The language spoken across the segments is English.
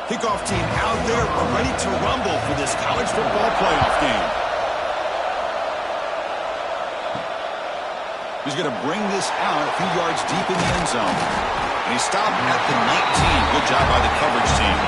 Kickoff team out there. We're ready to rumble for this college football playoff game. He's going to bring this out a few yards deep in the end zone. And he stopped at the 19. Good job by the coverage team.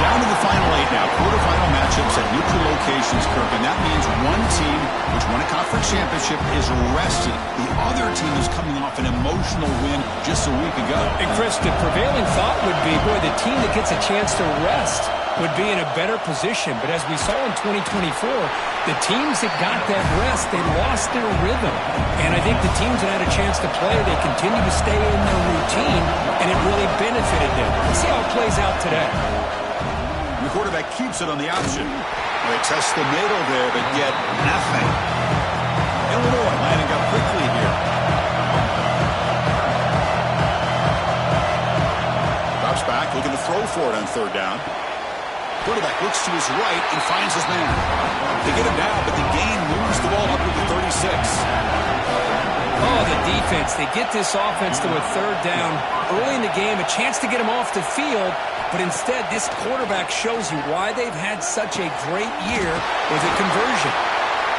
Down to the final 8 now. Quarterfinal matchups at neutral locations, Kirk. And that means one team, which won a conference championship, is rested. The other team is coming off an emotional win just a week ago. And Chris, the prevailing thought would be, boy, the team that gets a chance to rest would be in a better position. But as we saw in 2024, the teams that got that rest, they lost their rhythm. And I think the teams that had a chance to play, they continue to stay in their routine, and it really benefited them. Let's see how it plays out today. The quarterback keeps it on the option. They test the middle there, but get nothing. Illinois lining up quickly here. Drops back, looking to throw for it on third down. Quarterback looks to his right and finds his man. They get him down, but the gain moves the ball up to the 36. Oh, the defense. They get this offense to a third down early in the game, a chance to get him off the field, but instead this quarterback shows you why they've had such a great year with a conversion.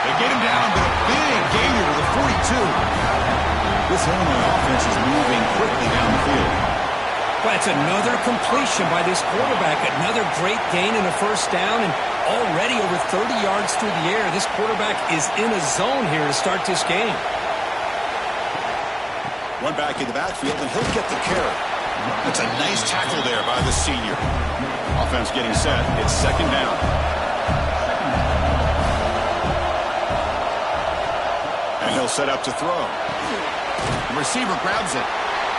They get him down, but a big gainer to the 42. This Illinois offense is moving quickly down the field. Well, it's another completion by this quarterback. Another great gain in a first down, and already over 30 yards through the air. This quarterback is in a zone here to start this game. One back in the backfield, and he'll get the carry. That's a nice tackle there by the senior. Offense getting set. It's second down. And he'll set up to throw. The receiver grabs it.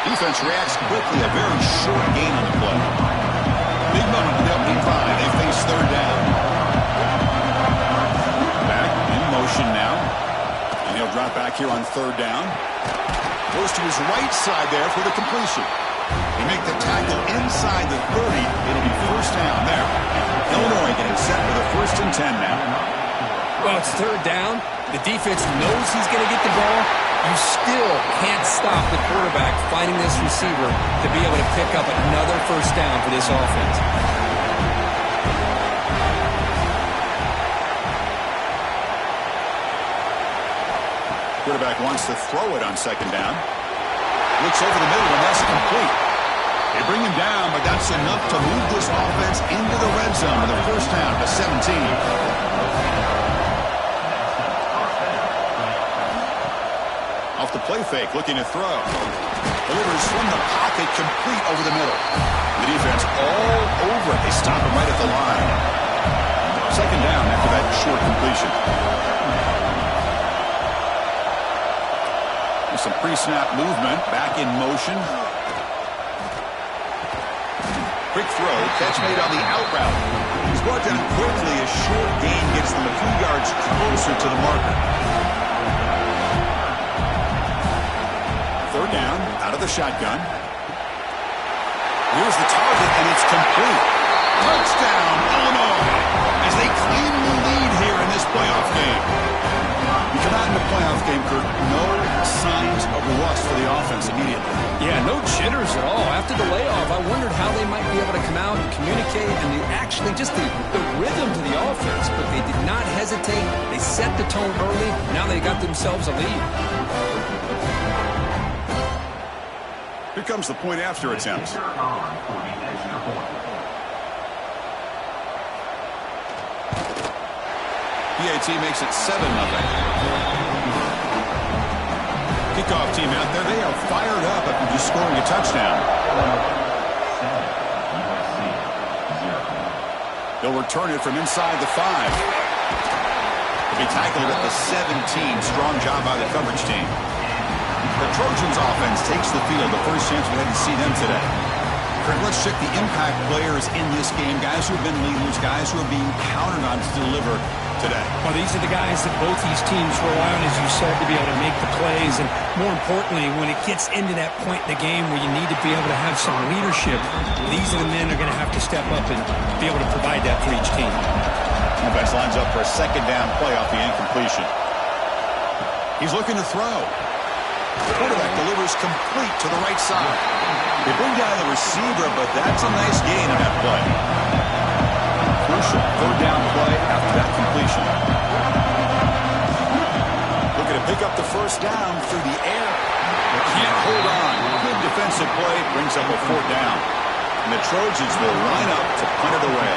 Defense reacts quickly. A very short gain on the play. Big moment with the opening 5. They face third down. Back in motion now. And he'll drop back here on third down. Goes to his right side there for the completion. They make the tackle inside the 30. It'll be first down there. Illinois getting set for the 1st and 10 now. Well, it's third down. The defense knows he's going to get the ball. You still can't stop the quarterback finding this receiver to be able to pick up another first down for this offense. Quarterback wants to throw it on second down. Looks over the middle, and that's complete. They bring him down, but that's enough to move this offense into the red zone with a first down to 17. Off the play fake, looking to throw. Delivers from the pocket, complete over the middle. The defense all over it. They stop him right at the line. Second down after that short completion. With some pre-snap movement, back in motion. Quick throw, catch made on the out route. He's brought down quickly. A short gain gets them a few yards closer to the marker. Third down, out of the shotgun. Here's the target, and it's complete. Touchdown, Illinois, as they claim the lead here in this playoff game. You come out in the playoff game, Kirk, no signs of rust for the offense immediately. Yeah, no jitters at all. After the layoff, I wondered how they might be able to come out and communicate, and actually just the rhythm to the offense, but they did not hesitate. They set the tone early. Now they got themselves a lead. Here comes the point after attempt. PAT makes it 7-0. Kickoff team out there, they are fired up after just scoring a touchdown. They'll return it from inside the 5. They'll be tackled at the 17. Strong job by the coverage team. The Trojans offense takes the field. The first chance we had to see them today. Kirk, let's check the impact players in this game. Guys who have been leaders, guys who are being counted on to deliver today. Well, these are the guys that both these teams rely on, as you said, to be able to make the plays. And more importantly, when it gets into that point in the game where you need to be able to have some leadership, these are the men who are going to have to step up and be able to provide that for each team. Offense lines up for a second down play off the incompletion. He's looking to throw. The quarterback delivers complete to the right side. They bring down the receiver, but that's a nice gain on that play. Crucial third down play after that completion. Looking to pick up the first down through the air. Can't hold on. Good defensive play brings up a fourth down. And the Trojans will line up to punt it away.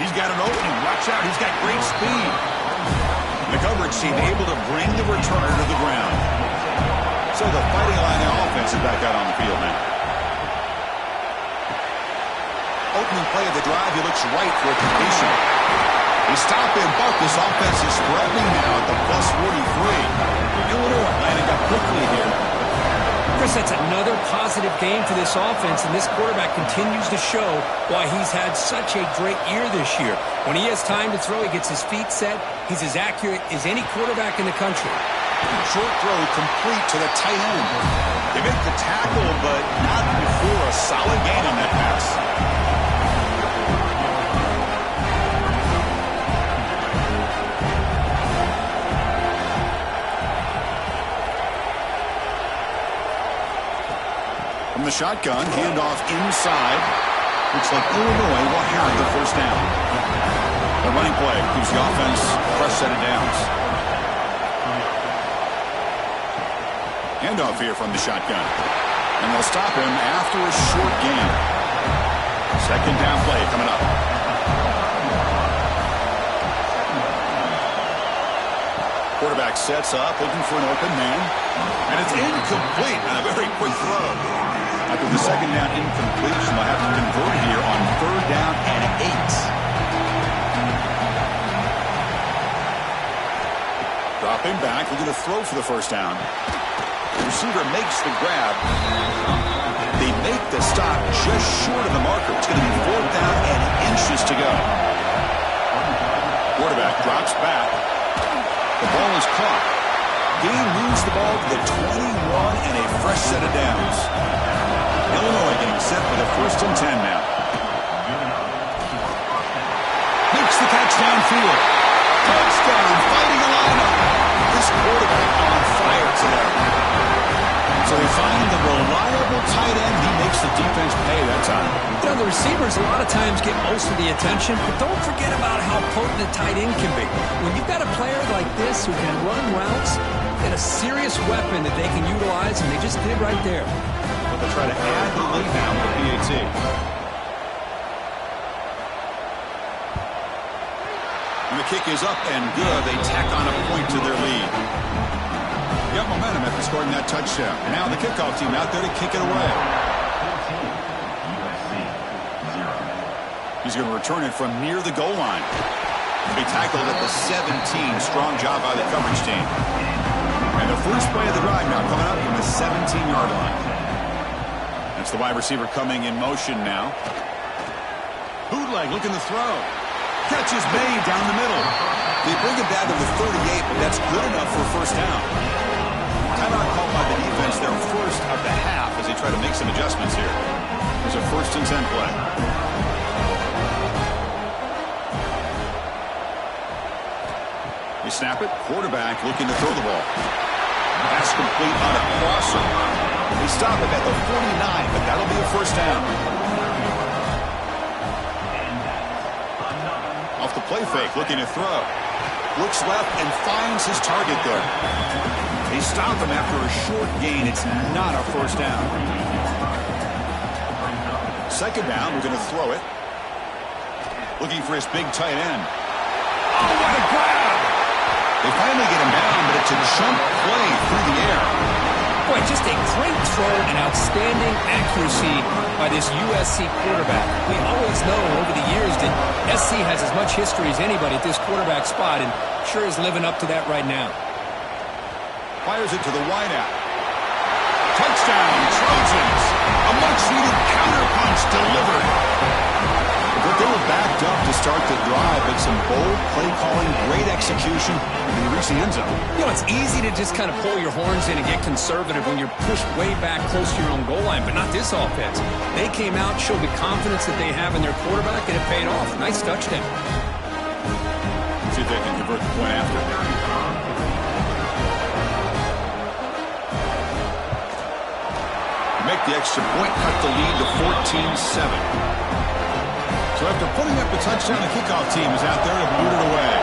He's got an opening. Watch out. He's got great speed. The coverage team able to bring the returner to the ground. So the fighting line of offense is back out on the field now. Opening play of the drive. He looks right for a completion. They stop him, but this offense is threatening now at the plus 43. Illinois lining up quickly here. Chris, that's another positive game for this offense, and this quarterback continues to show why he's had such a great year this year. When he has time to throw, he gets his feet set. He's as accurate as any quarterback in the country. Short throw complete to the tight end. They make the tackle, but not before a solid gain on that pass. From the shotgun, handoff inside. Looks like Illinois will have the first down. The running play gives the offense a fresh set of downs. Handoff here from the shotgun. And they'll stop him after a short gain. Second down play coming up. Quarterback sets up, looking for an open man. And it's incomplete on a very quick throw. After the second down incompletion, they'll have to convert here on third down and 8. Dropping back, looking to throw for the first down. The receiver makes the grab. They make the stop just short of the marker. It's going to be fourth down and inches to go. Quarterback drops back. The ball is caught. Gain moves the ball to the 21 and a fresh set of downs. Illinois getting set for the first and 10 now. Makes the catch downfield. Touchdown, fighting a lineup. This quarterback on fire today. So they find the reliable tight end. He makes the defense pay that time. You know, the receivers a lot of times get most of the attention, but don't forget about how potent a tight end can be. When you've got a player like this who can run routes, and a serious weapon that they can utilize, and they just did right there. But they'll try to add the lead now with the PAT. And the kick is up and good. They tack on a point to their lead. Got momentum after scoring that touchdown. And now the kickoff team out there to kick it away. He's going to return it from near the goal line. He tackled at the 17. Strong job by the coverage team. And the first play of the drive now coming up from the 17-yard line. That's the wide receiver coming in motion now. Bootleg looking to throw. Catch is made down the middle. They bring it down to the 38, but that's good enough for a first down. Timeout called by the defense their first of the half as they try to make some adjustments here. There's a first and 10 play. They snap it. Quarterback looking to throw the ball. Pass complete on a crosser. They stop it at the 49, but that'll be a first down. Off the play fake, looking to throw. Looks left and finds his target there. They stop him after a short gain. It's not a first down. Second down, we're going to throw it. Looking for his big tight end. Oh, what a grab! They finally get him down, but it's a jump play through the air. Boy, just a great throw and outstanding accuracy by this USC quarterback. We always know over the years that SC has as much history as anybody at this quarterback spot, and sure is living up to that right now. Fires it to the wideout. Touchdown, Trojans! A much-needed counterpunch delivered. But they were backed up to start the drive, but some bold play calling, great execution, and they reach the end zone. You know, it's easy to just kind of pull your horns in and get conservative when you're pushed way back close to your own goal line, but not this offense. They came out, showed the confidence that they have in their quarterback, and it paid off. Nice touchdown. they can convert the point after. Make the extra point, cut the lead to 14-7. So after putting up a touchdown, the kickoff team is out there to boot it away.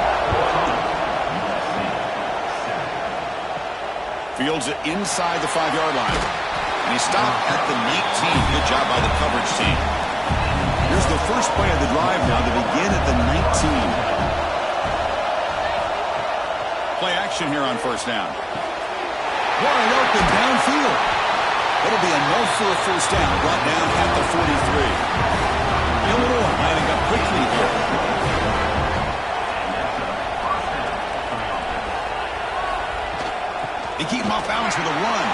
Fields it inside the 5-yard line. And he stopped at the 19. Good job by the coverage team. Here's the first play of the drive now to begin at the 19. Play action here on first down. Wide open downfield. It'll be enough for a first down. Brought down at the 43. Illinois lining up quickly here. They keep him off balance with a run.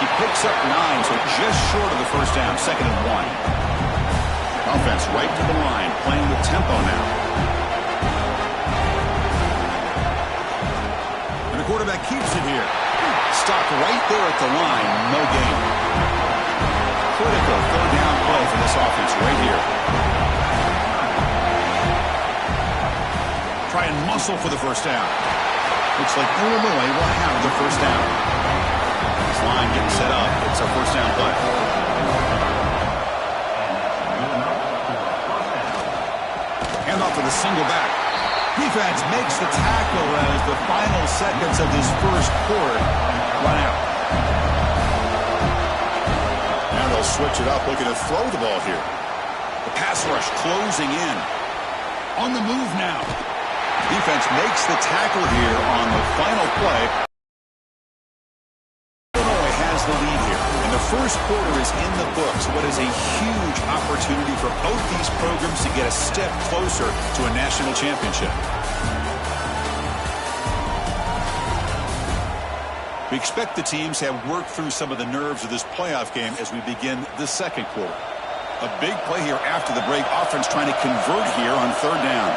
He picks up 9, so just short of the first down. 2nd and 1. Offense right to the line, playing with tempo now. And the quarterback keeps it here. Stopped right there at the line. No gain. Critical 3rd down play for this offense right here. Try and muscle for the first down. Looks like Illinois will have the first down. This line getting set up. It's a first down play. Hand off to the single back. Defense makes the tackle as the final seconds of this first quarter run out. Now they'll switch it up, looking to throw the ball here. The pass rush closing in. On the move now. Defense makes the tackle here on the final play. Illinois has the lead here. And the first quarter is in the books. What is a huge opportunity for both these programs to get a step closer to a national championship. We expect the teams have worked through some of the nerves of this playoff game as we begin the second quarter. A big play here after the break. Offense trying to convert here on 3rd down.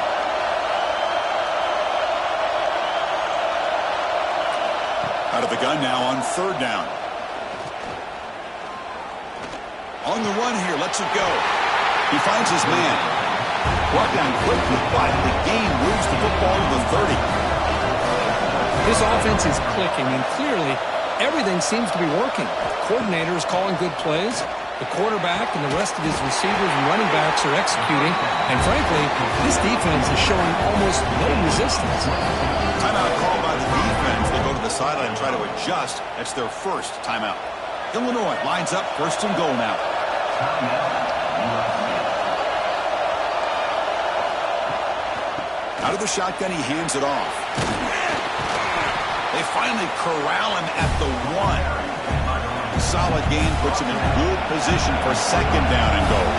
Out of the gun now on 3rd down. On the run here, lets it go. He finds his man. Brought down quickly, but the game moves the football to the 30. This offense is clicking, and clearly everything seems to be working. The coordinator is calling good plays. The quarterback and the rest of his receivers and running backs are executing. And frankly, this defense is showing almost no resistance. Timeout called by the defense. They go to the sideline and try to adjust. That's their first timeout. Illinois lines up 1st and goal now. Out of the shotgun, he hands it off. They finally corral him at the 1. Solid gain puts him in good position for 2nd down and goal.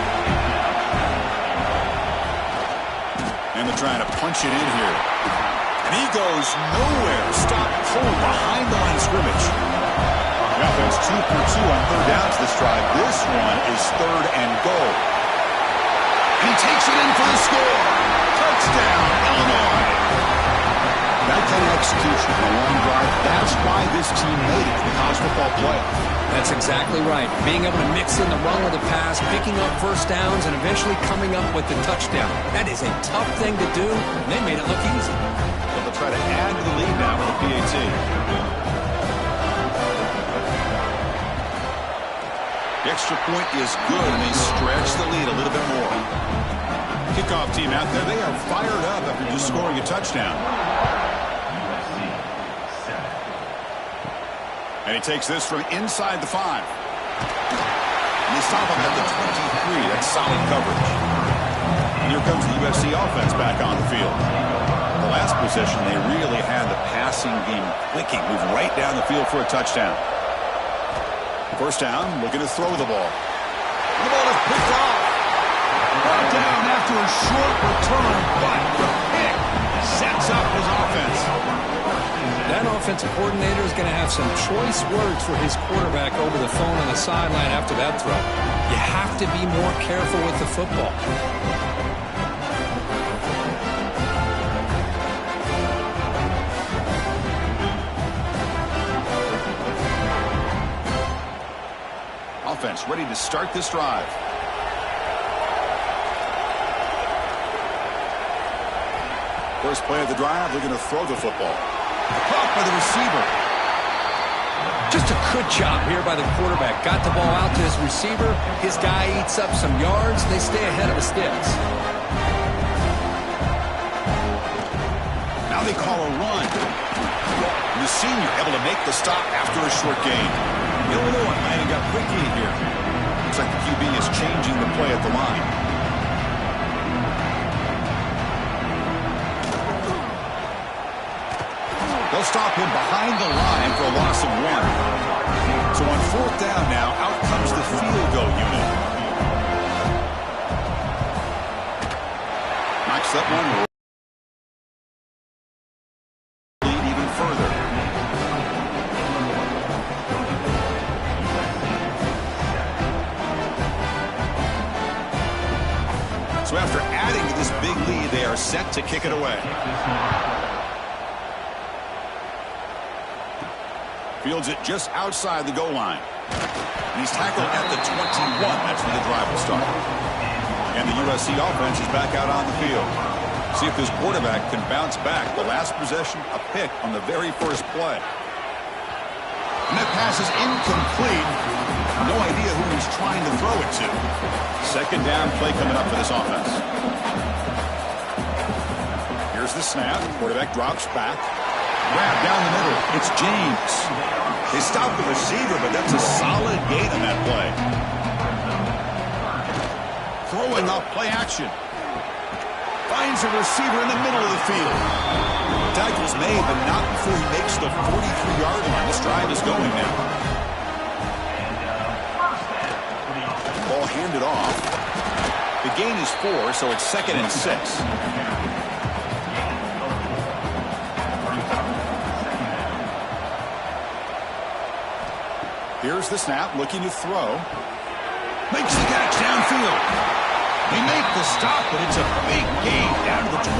And they're trying to punch it in here. And he goes nowhere. Stop cold behind the line of scrimmage. The offense 2 for 2 on 3rd downs this drive. This one is 3rd and goal. And he takes it in for the score. Touchdown, Illinois. That kind of execution on a long drive, that's why this team made it to the college football playoff. That's exactly right. Being able to mix in the run with the pass, picking up first downs, and eventually coming up with the touchdown. That is a tough thing to do, and they made it look easy. Well, they'll try to add to the lead now with the PAT. The extra point is good, and they stretch the lead a little bit more. Kickoff team out there, they are fired up after just scoring a touchdown. And he takes this from inside the 5. And they stop him at the 23. That's solid coverage. And here comes the USC offense back on the field. The last possession, they really had the passing game clicking. Moved right down the field for a touchdown. First down, looking to throw the ball. The ball is picked off. Brought down after a short return, but the pick sets up his offense. That offensive coordinator is going to have some choice words for his quarterback over the phone on the sideline after that throw. You have to be more careful with the football. Offense ready to start this drive. First play of the drive, they're going to throw the football. Caught by the receiver. Just a good job here by the quarterback. Got the ball out to his receiver. His guy eats up some yards. They stay ahead of the sticks. Now they call a run. And the senior able to make the stop after a short gain. Illinois landing up quickly here. Looks like the QB is changing the play at the line. They'll stop him behind the line for a loss of 1. So on 4th down now, out comes the field goal unit. Knocks that one lead even further. So after adding to this big lead, they are set to kick it away. Fields it just outside the goal line. And he's tackled at the 21. That's where the drive will start. And the USC offense is back out on the field. See if this quarterback can bounce back. The last possession, a pick on the very first play. And that pass is incomplete. No idea who he's trying to throw it to. Second down play coming up for this offense. Here's the snap. Quarterback drops back. Grab down the middle. It's James. They stop the receiver, but that's a solid gain on that play. Throwing off play action. Finds a receiver in the middle of the field. Tackle's made, but not before he makes the 43-yard line. This drive is going now. Ball handed off. The gain is 4, so it's 2nd and 6. Here's the snap, looking to throw. Makes the catch downfield. They make the stop, but it's a big gain down to the 29.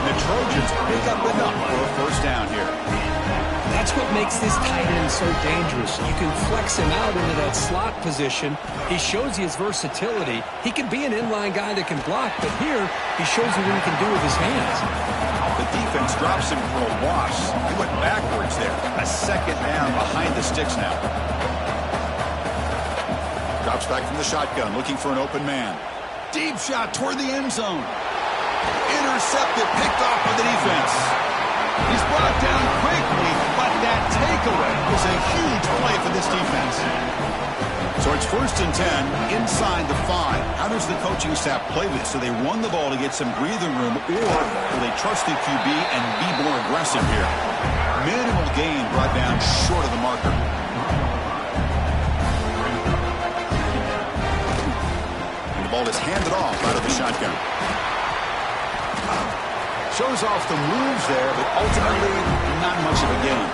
The Trojans pick up enough for a first down here. That's what makes this tight end so dangerous. You can flex him out into that slot position. He shows you his versatility. He can be an inline guy that can block, but here he shows you what he can do with his hands. The defense drops him for a loss. He went backwards there. A second down behind the sticks now. Drops back from the shotgun, looking for an open man. Deep shot toward the end zone. Intercepted, picked off by the defense. He's brought down quickly, but that takeaway was a huge play for this defense. So it's 1st and 10 inside the 5. How does the coaching staff play this? Do they run the ball to get some breathing room, or will they trust the QB and be more aggressive here? Minimal gain brought down short of the marker. And the ball is handed off out of the shotgun. Shows off the moves there, but ultimately not much of a gain.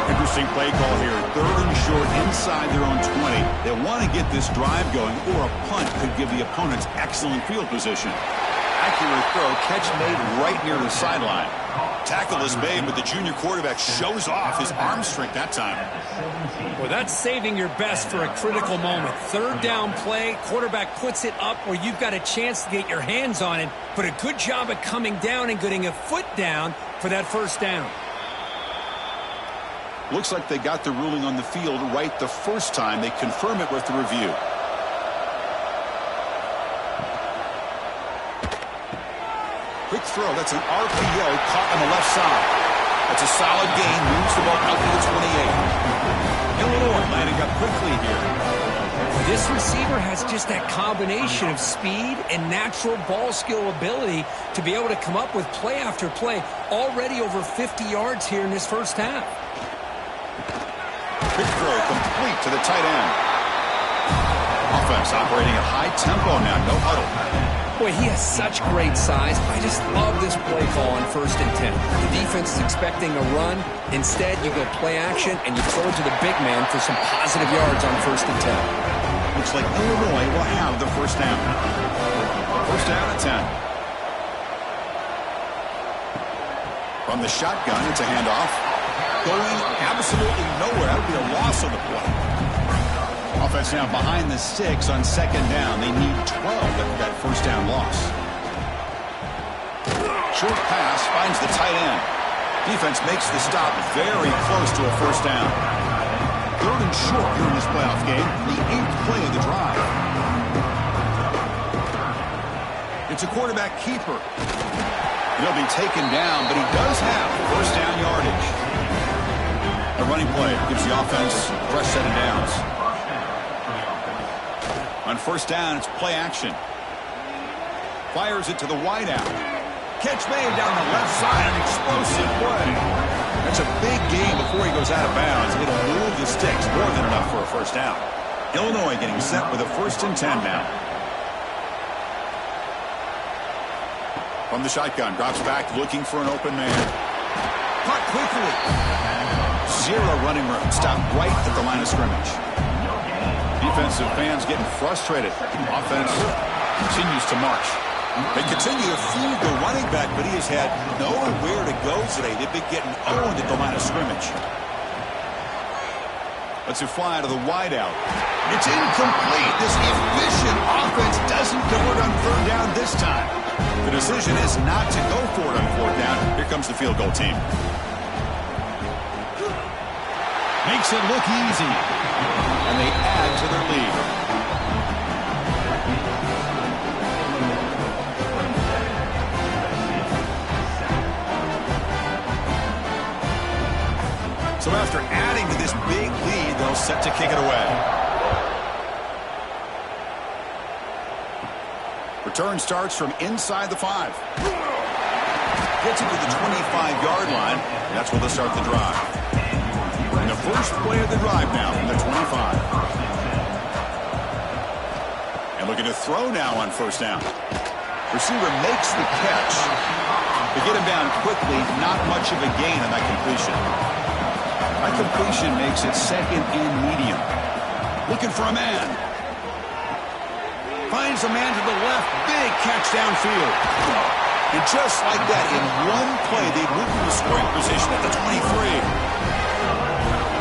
Interesting play call here. 3rd and short inside their own 20. They want to get this drive going, or a punt could give the opponents excellent field position. Accurate throw, catch made right near the sideline. Tackle is made, but the junior quarterback shows off his arm strength that time. Well, that's saving your best for a critical moment. 3rd down play, quarterback puts it up where you've got a chance to get your hands on it, but a good job at coming down and getting a foot down for that first down. Looks like they got the ruling on the field right the first time. They confirm it with the review. Quick throw. That's an RPO caught on the left side. That's a solid gain. Moves the ball out to the 28. Illinois landing up quickly here. This receiver has just that combination of speed and natural ball skill ability to be able to come up with play after play. Already over 50 yards here in this first half. Quick throw complete to the tight end. Offense operating at high tempo now. No huddle. Boy, he has such great size. I just love this play call on 1st and 10. The defense is expecting a run. Instead, you go play action, and you throw it to the big man for some positive yards on 1st and 10. Looks like Illinois will have the first down. First down at 10. From the shotgun, it's a handoff. Going absolutely nowhere. That would be a loss of the play. Offense now behind the sticks on 2nd down. They need 12 after that first down loss. Short pass finds the tight end. Defense makes the stop very close to a first down. 3rd and short here in this playoff game, the 8th play of the drive. It's a quarterback keeper. He'll be taken down, but he does have first down yardage. A running play gives the offense a fresh set of downs. On first down, it's play action. Fires it to the wideout. Catch made down the left side, an explosive play. That's a big gain before he goes out of bounds. It'll move the sticks, more than enough for a first down. Illinois getting set with a 1st and 10 now. From the shotgun, drops back looking for an open man. Caught quickly. 0 running room. Stopped right at the line of scrimmage. Defensive fans getting frustrated. Offense continues to march. They continue to feed the running back, but he has had nowhere to go today. They've been getting owned at the line of scrimmage. Let's it fly to the wideout. It's incomplete. This efficient offense doesn't convert on 3rd down this time. The decision is not to go for it on 4th down. Here comes the field goal team. Makes it look easy. And they add to their lead. So after adding to this big lead, they'll set to kick it away. Return starts from inside the 5. Gets it to the 25-yard line. That's where they'll start the drive. And the first play of the drive now from the 25. And looking to throw now on first down. Receiver makes the catch. To get him down quickly, not much of a gain on that completion. That completion makes it 2nd and medium. Looking for a man. Finds a man to the left. Big catch downfield. And just like that, in one play, they move to the scoring position at the 23.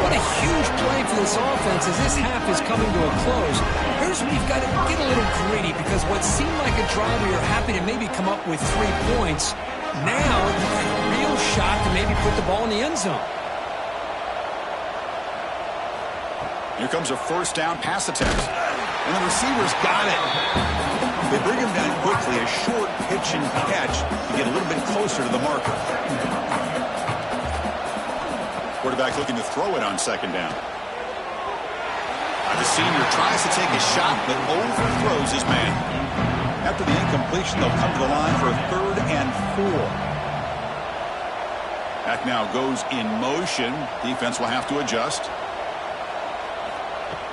What a huge play for this offense as this half is coming to a close. Here's where you've got to get a little greedy because what seemed like a drive where you're happy to maybe come up with 3 points, now you've got a real shot to maybe put the ball in the end zone. Here comes a first down pass attempt. And the receiver's got it. They bring him down quickly, a short pitch and catch to get a little bit closer to the marker. Quarterback looking to throw it on 2nd down. The senior tries to take a shot, but overthrows his man. After the incompletion, they'll come to the line for a 3rd and 4. That now goes in motion. Defense will have to adjust.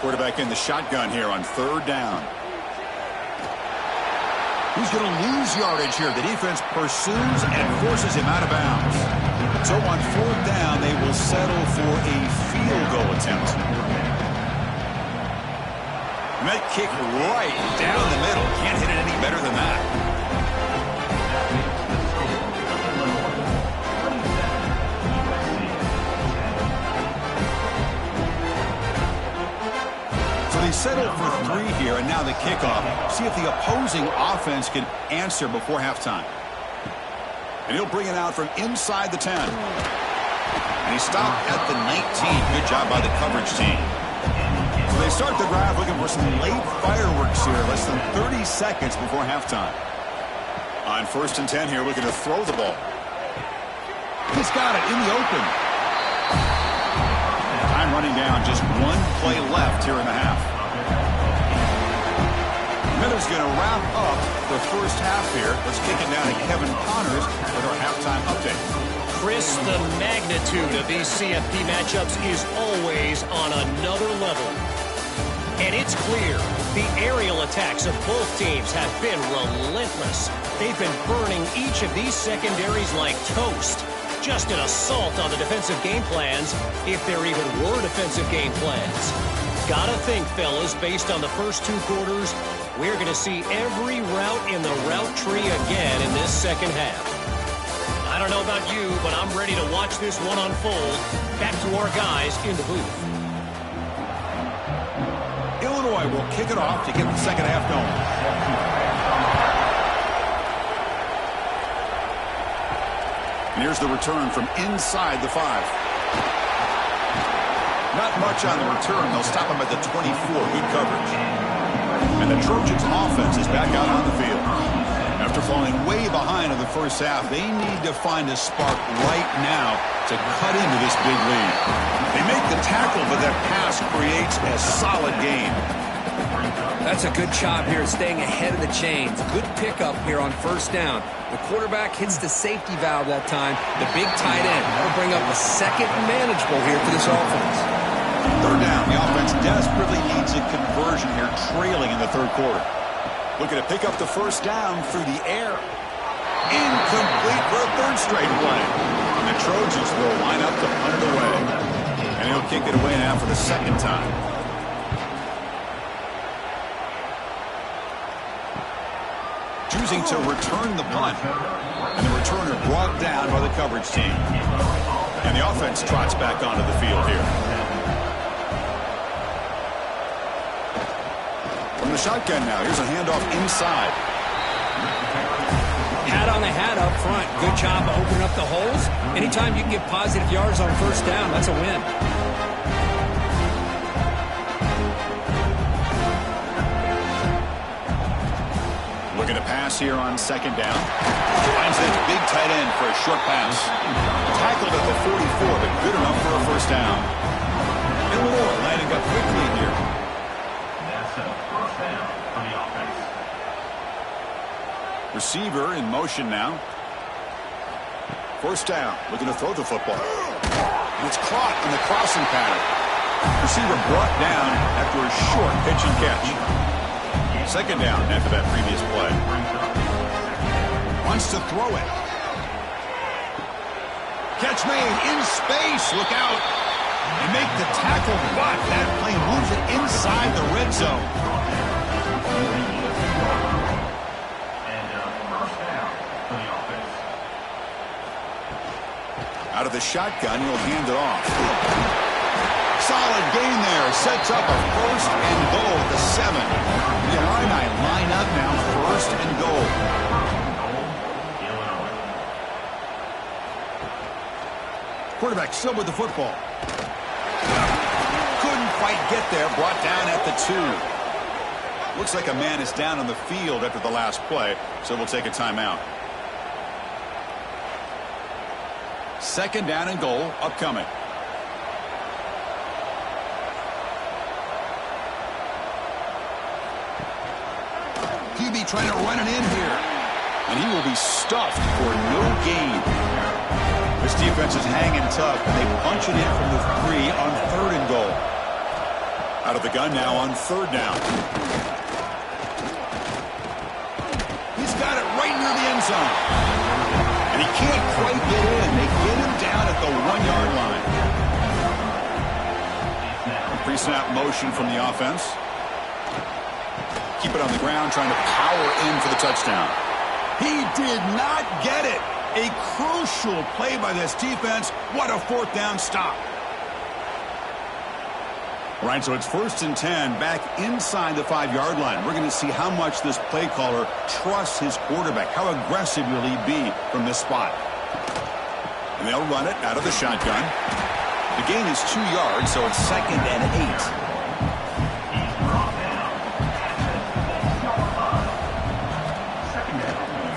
Quarterback in the shotgun here on 3rd down. He's going to lose yardage here. The defense pursues and forces him out of bounds. So on 4th down, they will settle for a field goal attempt. And that kick right down the middle. Can't hit it any better than that. They settle for 3 here, and now the kickoff. See if the opposing offense can answer before halftime. And he'll bring it out from inside the 10. And he stopped at the 19. Good job by the coverage team. So they start the drive looking for some late fireworks here, less than 30 seconds before halftime. On 1st and 10 here, looking to throw the ball. He's got it in the open. Time running down, just 1 play left here in the half. Miller's going to wrap up the first half here. Let's kick it down to Kevin Connors with our halftime update. Chris, the magnitude of these CFP matchups is always on another level. And it's clear the aerial attacks of both teams have been relentless. They've been burning each of these secondaries like toast. Just an assault on the defensive game plans, if there even were defensive game plans. Gotta think, fellas, based on the first 2 quarters, we're going to see every route in the route tree again in this second half. I don't know about you, but I'm ready to watch this one unfold. Back to our guys in the booth. Illinois will kick it off to get the second half going. And here's the return from inside the 5. Not much on the return. They'll stop him at the 24. Good coverage. And the Trojans' offense is back out on the field. After falling way behind in the first half, they need to find a spark right now to cut into this big lead. They make the tackle, but that pass creates a solid gain. That's a good job here staying ahead of the chains. Good pickup here on first down. The quarterback hits the safety valve that time. The big tight end. That'll bring up a second manageable here for this offense. Third down. The offense desperately needs a conversion here, trailing in the third quarter. Looking to pick up the first down through the air. Incomplete for a third straight play. And the Trojans will line up to punt it away. And he'll kick it away now for the second time. Choosing to return the punt. And the returner brought down by the coverage team. And the offense trots back onto the field here. From the shotgun now, here's a handoff inside. Hat on the hat up front. Good job opening up the holes. Anytime you can get positive yards on first down, that's a win. Looking to pass here on second down. Finds that big tight end for a short pass. Tackled at the 44, but good enough for a first down. And Moore landing up quickly here. That's a first down for the offense. Receiver in motion now. First down, looking to throw the football. And it's caught in the crossing pattern. Receiver brought down after a short pitch and catch. Second down after that previous play. Wants to throw it. Catch made in space. Look out. They make the tackle, but that play moves it inside the red zone. And first down for the offense. Out of the shotgun, he'll hand it off. Solid gain there. Sets up a first and goal at the 7. The Illini line up now, first and goal. Quarterback still with the football. Couldn't quite get there. Brought down at the 2. Looks like a man is down on the field after the last play, so we'll take a timeout. Second down and goal upcoming. QB trying to run it in here. And he will be stuffed for no gain. This defense is hanging tough, and they punch it in from the 3 on third and goal. Out of the gun now on third down. He's got it right near the end zone. And he can't quite get in. They get him down at the 1-yard line. Pre-snap motion from the offense. Keep it on the ground, trying to power in for the touchdown. He did not get it. A crucial play by this defense. What a fourth down stop. All right, so it's first and 10 back inside the 5-yard line. We're going to see how much this play caller trusts his quarterback. How aggressive will he be from this spot? And they'll run it out of the shotgun. The gain is 2 yards, so it's second and 8.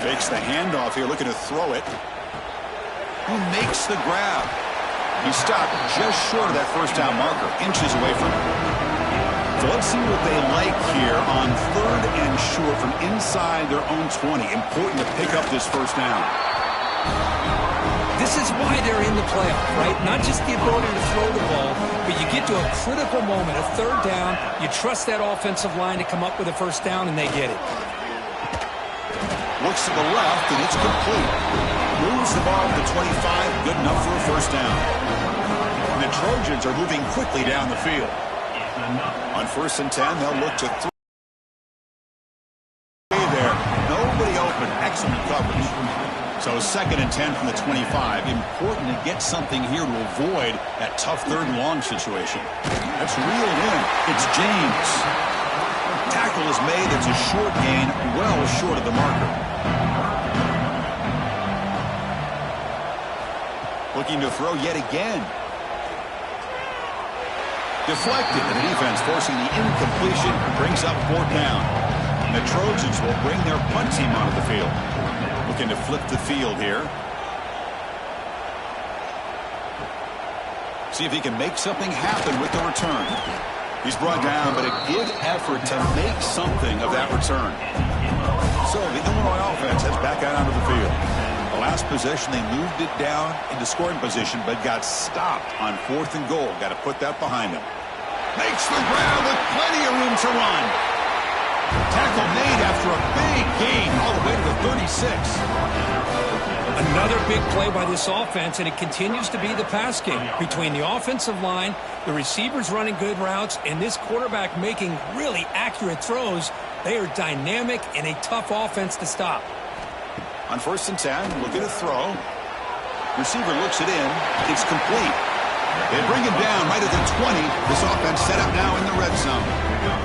Fakes the handoff here, looking to throw it. Who makes the grab? He stopped just short of that first down marker, inches away from it. So let's see what they like here on third and short from inside their own 20. Important to pick up this first down. This is why they're in the playoff, right? Not just the ability to throw the ball, but you get to a critical moment, a third down, you trust that offensive line to come up with a first down, and they get it. Looks to the left, and it's complete. Moves the ball to the 25, good enough for a first down. And the Trojans are moving quickly down the field. On first and 10, they'll look to throw there. Nobody open. Excellent coverage. So second and 10 from the 25. Important to get something here to avoid that tough third and long situation. That's reeled in. It's James. Tackle is made. It's a short gain, well short of the marker. Looking to throw yet again. Deflected, and the defense forcing the incompletion brings up 4th down. And the Trojans will bring their punt team onto the field. Looking to flip the field here. See if he can make something happen with the return. He's brought down, but a good effort to make something of that return. So the Illinois offense heads back out onto the field. The last possession, they moved it down into scoring position, but got stopped on 4th and goal. Got to put that behind them. Makes the grab with plenty of room to run. Tackle made after a big gain all the way to the 36. Another big play by this offense, and it continues to be the pass game. Between the offensive line, the receivers running good routes, and this quarterback making really accurate throws, they are dynamic and a tough offense to stop. On 1st and 10, looking to throw. Receiver looks it in. It's complete. They bring him down right at the 20. This offense set up now in the red zone.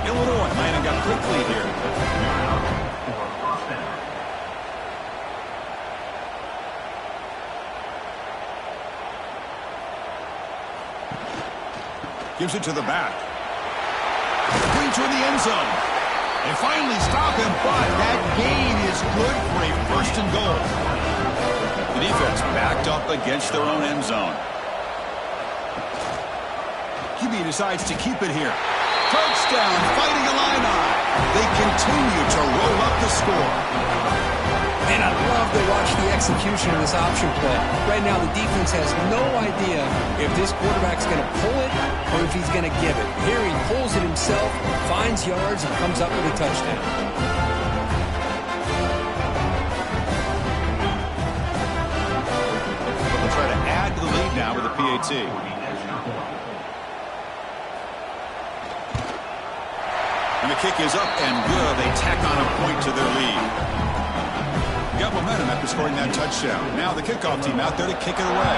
Illinois might have got a quick lead here. Gives it to the back. Going toward the end zone. They finally stop him, but that gain is good for a 1st and goal. The defense backed up against their own end zone. QB decides to keep it here. Touchdown, fighting Illini. They continue to roll up the score. And I love to watch the execution of this option play. Right now, the defense has no idea if this quarterback's going to pull it or if he's going to give it. Here he pulls it himself, finds yards, and comes up with a touchdown. They'll try to add to the lead now with a PAT. And the kick is up and good. They tack on a point to their lead. Got momentum after scoring that touchdown. Now the kickoff team out there to kick it away.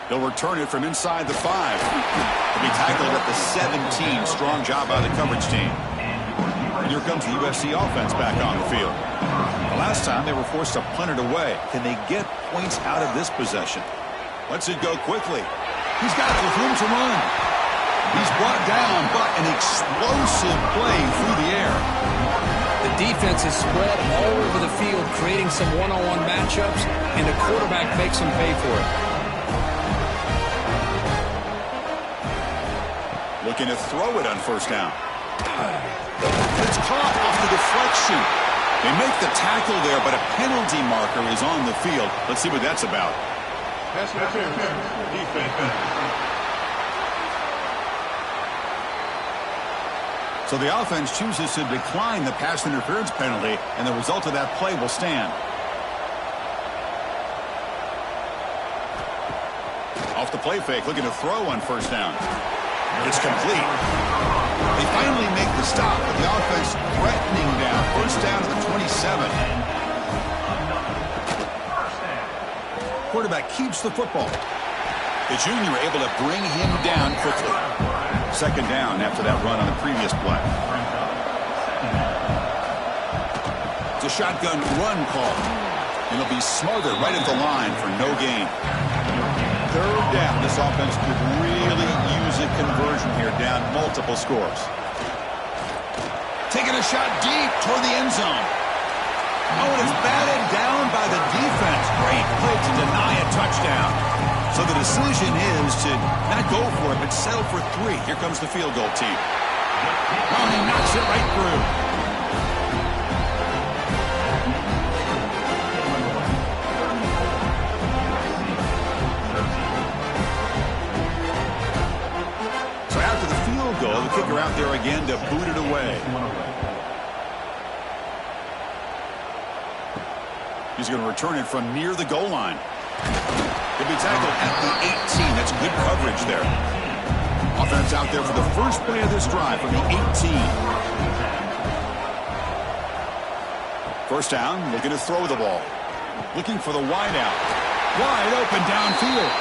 They'll return it from inside the 5. They'll be tackled at the 17. Strong job by the coverage team. And here comes the USC offense back on the field. The last time they were forced to punt it away. Can they get points out of this possession? Lets it go quickly. He's got it with room to run. He's brought down, but an explosive play through the air. The defense is spread all over the field, creating some one-on-one matchups, and the quarterback makes them pay for it. Looking to throw it on 1st down. It's caught off the deflection. They make the tackle there, but a penalty marker is on the field. Let's see what that's about. Pass interference. Defense. So the offense chooses to decline the pass interference penalty, and the result of that play will stand. Off the play fake, looking to throw on 1st down. It's complete. They finally make the stop, but the offense threatening down. 1st down to the 27. Quarterback keeps the football. The junior able to bring him down quickly. 2nd down after that run on the previous play. It's a shotgun run call. And it'll be smothered right at the line for no gain. 3rd down. This offense could really use a conversion here, down multiple scores. Taking a shot deep toward the end zone. Oh, and it's batted down by the defense. Great play to deny a touchdown. So the decision is to not go for it, but settle for 3. Here comes the field goal team. Oh, and he knocks it right through. So after the field goal, the kicker out there again to boot it away. He's going to return it from near the goal line. He'll be tackled at the 18. That's good coverage there. Offense out there for the first play of this drive from the 18. 1st down, looking to throw the ball. Looking for the wide out. Wide open downfield.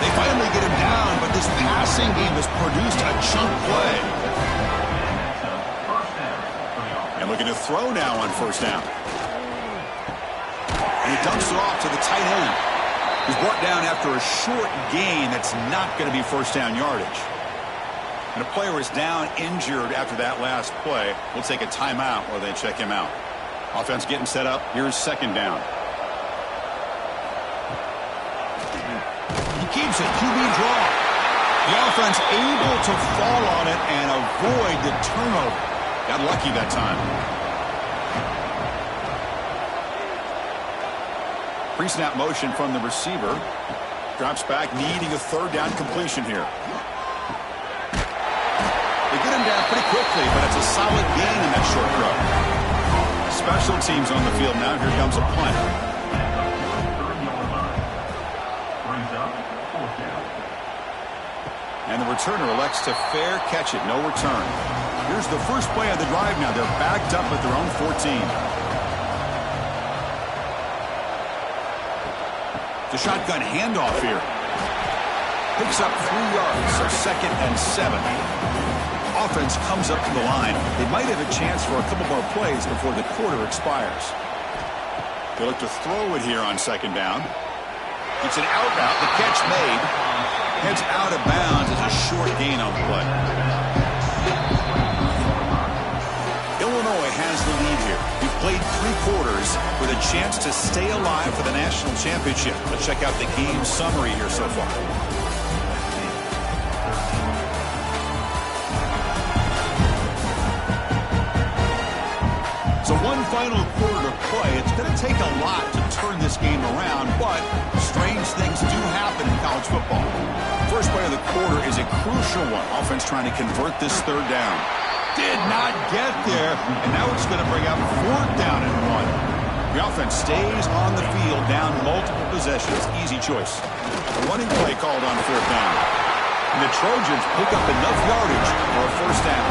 They finally get him down, but this passing game has produced a chunk play. And looking to throw now on 1st down. dumps it off to the tight end. He's brought down after a short gain that's not going to be first down yardage. And a player is down injured after that last play. We'll take a timeout while they check him out. Offense getting set up. Here's second down. He keeps it. QB draw. The offense able to fall on it and avoid the turnover. Got lucky that time. Pre-snap motion from the receiver. Drops back, needing a third down completion here. They get him down pretty quickly, but it's a solid gain in that short throw. Special teams on the field now. Here comes a punt. And the returner elects to fair catch it. No return. Here's the first play of the drive now. They're backed up at their own 14. The shotgun handoff here. Picks up 3 yards, so 2nd and 7. Offense comes up to the line. They might have a chance for a couple more plays before the quarter expires. They look to throw it here on second down. It's an out route. The catch made. Heads out of bounds as a short gain on the play. Illinois has the lead here. We've played 3 quarters with a chance to stay alive for the national championship. Let's check out the game summary here so far. So one final quarter to play. It's going to take a lot to turn this game around, but strange things do happen in college football. First play of the quarter is a crucial one. Offense trying to convert this third down. Did not get there, and now it's going to bring up 4th down and 1. The offense stays on the field, down multiple possessions. Easy choice. A running play called on 4th down. And the Trojans pick up enough yardage for a first down.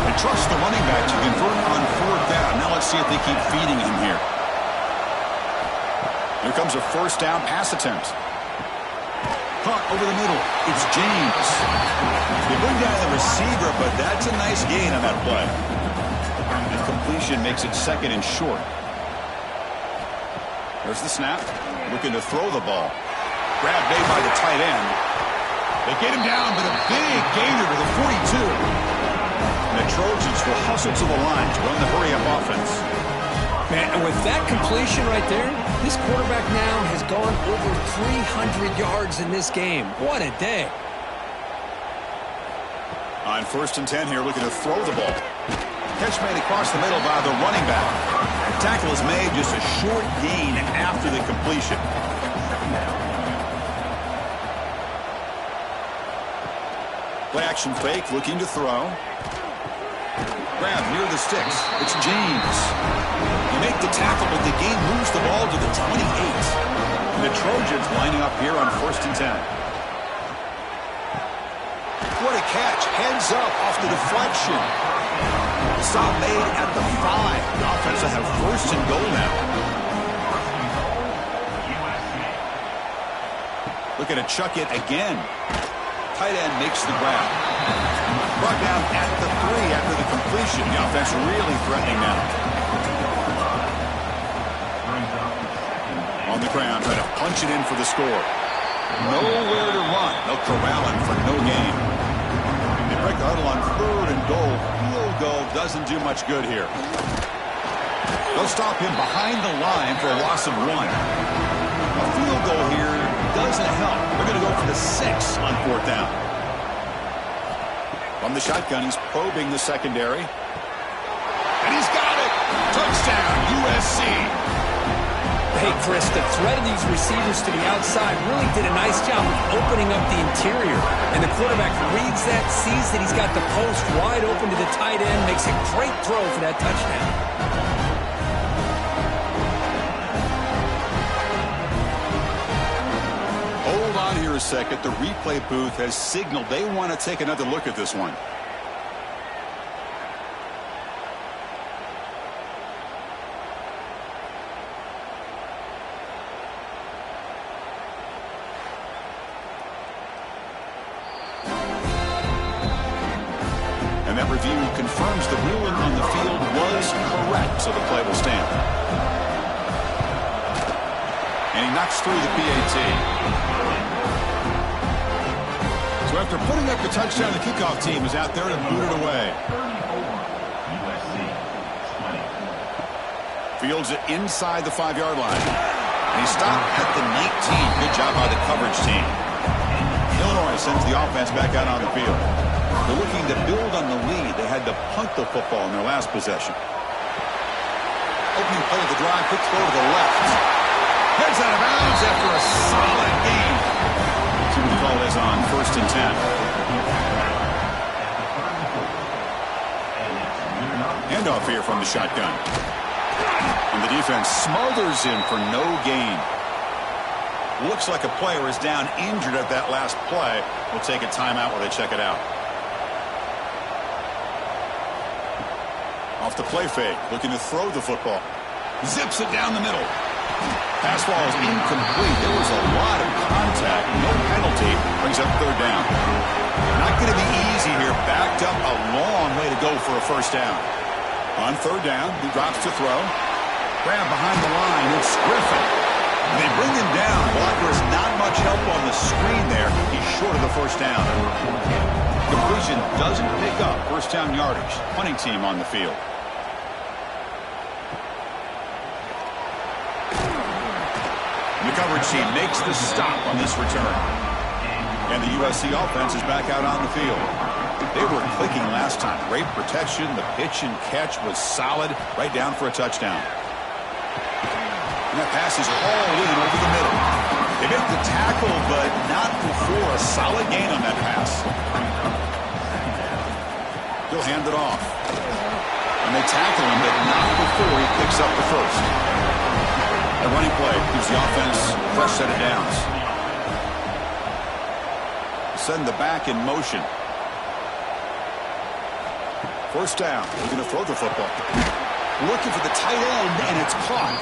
They trust the running back to convert on 4th down. Now let's see if they keep feeding him here. Here comes a first down pass attempt. Caught over the middle. It's James. They bring down the receiver, but that's a nice gain on that play. And completion makes it 2nd and short. There's the snap. Looking to throw the ball. Grab made by the tight end. They get him down, but a big gainer to the 42. And the Trojans will hustle to the line to run the hurry-up offense. Man, and with that completion right there, this quarterback now has gone over 300 yards in this game. What a day. On 1st and 10 here, looking to throw the ball. Catch made across the middle by the running back. Tackle is made, just a short gain after the completion. Play action fake, looking to throw. Grab near the sticks. It's James. You make the tackle, but the game moves the ball to the 28. And the Trojans lining up here on 1st and 10. What a catch. Heads up off the deflection. Stop made at the 5. The offense will have 1st and goal now. Looking to chuck it again. Tight end makes the grab. Brought down at the 3 after the completion. The offense really threatening now. On the ground, trying to punch it in for the score. Nowhere to run. They'll corral him for no gain. They break the huddle on 3rd and goal. Field goal doesn't do much good here. They'll stop him behind the line for a loss of 1. A field goal here doesn't help. They're going to go for the 6 on 4th down. From the shotgun, he's probing the secondary. And he's got it! Touchdown, USC! Hey, Chris, the threat of these receivers to the outside really did a nice job of opening up the interior. And the quarterback reads that, sees that he's got the post wide open to the tight end, makes a great throw for that touchdown. Hold on here a second. The replay booth has signaled they want to take another look at this one. And that review confirms the ruling on the field was correct, so the play will stand. And he knocks through the PAT. So after putting up the touchdown, the kickoff team is out there to boot it away. Fields it inside the 5-yard line. And he stopped at the 19. Good job by the coverage team. Illinois sends the offense back out on the field. They're looking to build on the lead. They had to punt the football in their last possession. Opening play of the drive, quick throw to the left. Heads out of bounds after a solid gain. See what the call is on 1st and 10. Handoff here from the shotgun. And the defense smothers him for no gain. Looks like a player is down injured at that last play. We'll take a timeout while they check it out. Off the play fake, looking to throw the football. Zips it down the middle. Pass ball is incomplete. There was a lot of contact. No penalty. Brings up 3rd down. Not going to be easy here. Backed up a long way to go for a 1st down. On 3rd down, he drops to throw. Grab behind the line. It's Griffin. And they bring him down. Blocker is not much help on the screen there. He's short of the 1st down. Completion doesn't pick up 1st down yardage. Punting team on the field. The coverage team makes the stop on this return. And the USC offense is back out on the field. They were clicking last time. Great protection. The pitch and catch was solid. Right down for a touchdown. And that pass is all in over the middle. They make the tackle, but not before a solid gain on that pass. He'll hand it off. And they tackle him, but not before he picks up the 1st. A running play gives the offense a fresh set of downs. Send the back in motion. 1st down. They're going to throw the football. Looking for the tight end, and it's caught.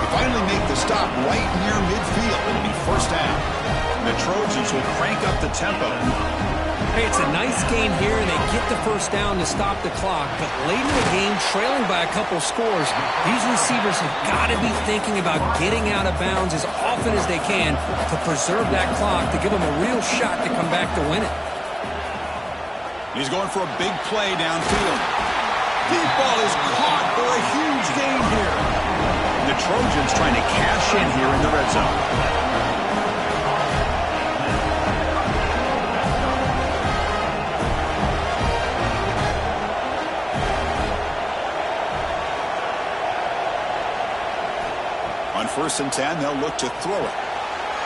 They finally make the stop right near midfield. It'll be 1st down. And the Trojans will crank up the tempo. Hey, it's a nice game here, and they get the 1st down to stop the clock. But late in the game, trailing by a couple scores, these receivers have got to be thinking about getting out of bounds as often as they can to preserve that clock, to give them a real shot to come back to win it. He's going for a big play downfield. Deep ball is caught for a huge gain here. The Trojans trying to cash in here in the red zone. On 1st and 10, they'll look to throw it.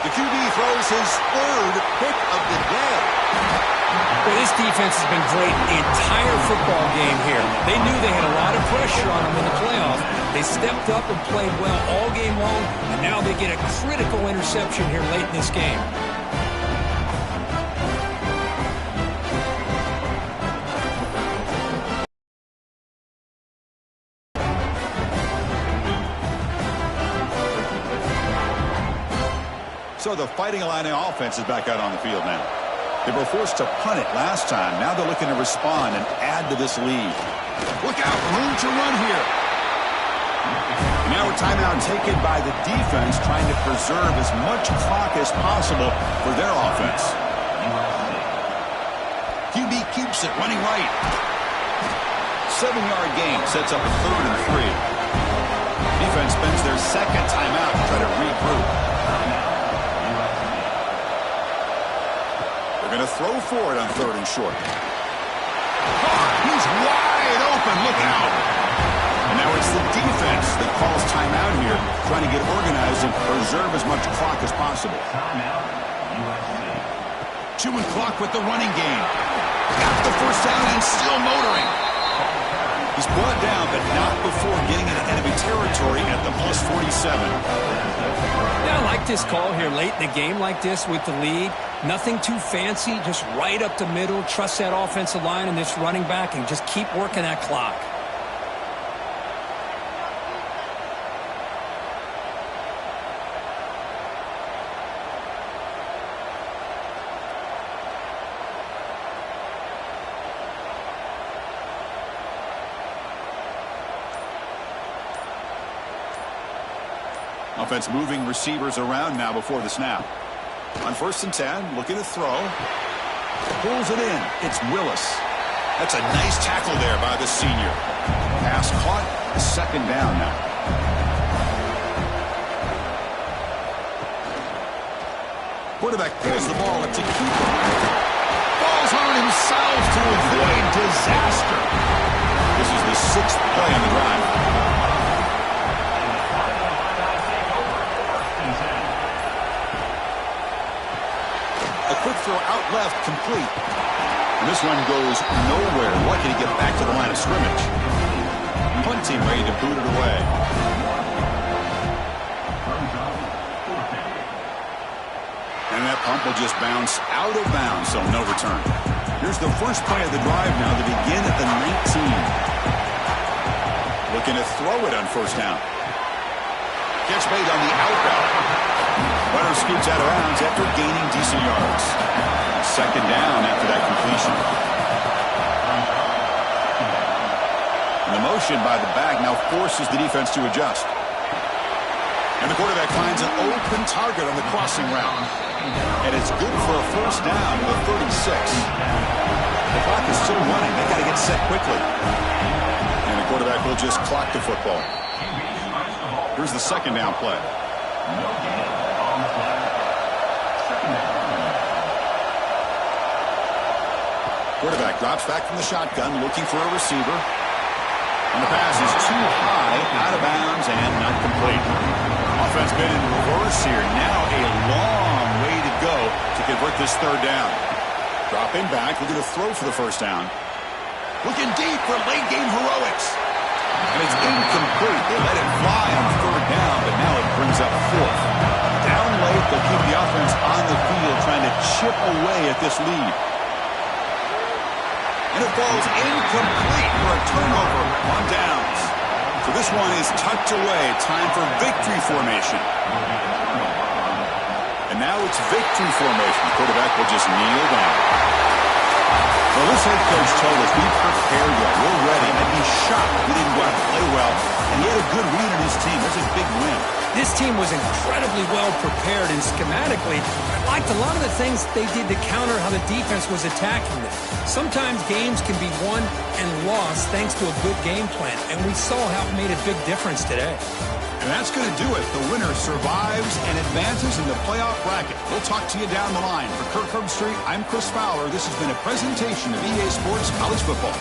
The QB throws his 3rd pick of the day. Well, this defense has been great the entire football game here. They knew they had a lot of pressure on them in the playoffs. They stepped up and played well all game long, and now they get a critical interception here late in this game. So the Fighting Illini offense is back out on the field now. They were forced to punt it last time. Now they're looking to respond and add to this lead. Look out, room to run here. Now a timeout taken by the defense, trying to preserve as much clock as possible for their offense. QB keeps it running right. 7-yard gain sets up a 3rd and 3. Defense spends their 2nd timeout to try to regroup. Going to throw for it on 3rd and short. He's wide open. Look out. And now it's the defense that calls timeout here, trying to get organized and preserve as much clock as possible. Chewing clock with the running game. Got the 1st down and still motoring. He's brought down, but not before getting into enemy territory at the plus 47. Yeah, I like this call here late in the game like this with the lead. Nothing too fancy, just right up the middle. Trust that offensive line and this running back and just keep working that clock. Offense moving receivers around now before the snap. On 1st and 10, looking to throw. Pulls it in. It's Willis. That's a nice tackle there by the senior. Pass caught. 2nd down now. Quarterback pulls the ball. It's a keeper. Falls on himself to avoid disaster. This is the 6th play on the drive. A quick throw out left, complete. And this one goes nowhere. Lucky to get back to the line of scrimmage. Punt team ready to boot it away. And that punt will just bounce out of bounds, so no return. Here's the first play of the drive now to begin at the 19. Looking to throw it on 1st down. Catch made on the out route. Runner scoots out of bounds after gaining decent yards. 2nd down after that completion. And the motion by the back now forces the defense to adjust. And the quarterback finds an open target on the crossing route. And it's good for a 1st down to the 36. The clock is still running. They got to get set quickly. And the quarterback will just clock the football. Here's the 2nd down play. Quarterback drops back from the shotgun, looking for a receiver. And the pass is too high, out of bounds, and not complete. Offense been in reverse here. Now a long way to go to convert this 3rd down. Dropping back, looking to throw for the 1st down. Looking deep for late-game heroics. And it's incomplete. They let it fly on 3rd down, but now it brings up 4th. Down late, they'll keep the offense on the field, trying to chip away at this lead. And it falls incomplete for a turnover on downs. So this one is tucked away. Time for victory formation. And now it's victory formation. The quarterback will just kneel down. Well, this head coach told us, we prepared well. We're ready. I'd be shocked if we didn't go out and play well. And he had a good read on his team. That's a big win. This team was incredibly well prepared, and schematically, I liked a lot of the things they did to counter how the defense was attacking them. Sometimes games can be won and lost thanks to a good game plan, and we saw how it made a big difference today. And that's going to do it. The winner survives and advances in the playoff bracket. We'll talk to you down the line. For Kirk Herbstreit, I'm Chris Fowler. This has been a presentation of EA Sports College Football.